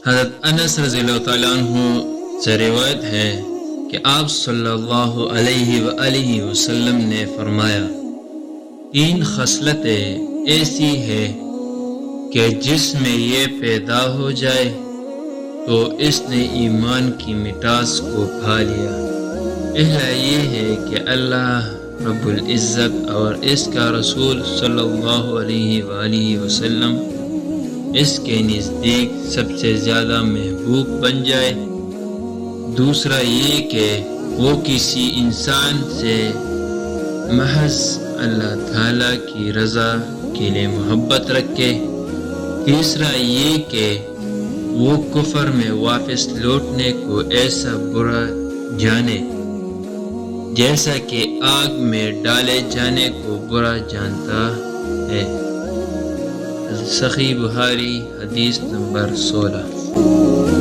حضرت انس رضی اللہ تعالیٰ عنہ سے روایت ہے کہ آپ صلی اللہ علیہ وآلہ وسلم نے فرمایا، 3 خصلتیں ایسی ہے کہ جس میں یہ پیدا ہو جائے تو اس نے ایمان کی مٹاس کو پا لیا۔ پہلا یہ ہے کہ اللہ رب العزت اور اس کا رسول صلی اللہ علیہ وآلہ وسلم اس کے نزدیک سب سے زیادہ محبوب بن جائے۔ دوسرا یہ کہ وہ کسی انسان سے محض اللہ تعالیٰ کی رضا کے لیے محبت رکھے۔ تیسرا یہ کہ وہ کفر میں واپس لوٹنے کو ایسا برا جانے جیسا کہ آگ میں ڈالے جانے کو برا جانتا ہے۔ صحیح بخاری حدیث نمبر 16۔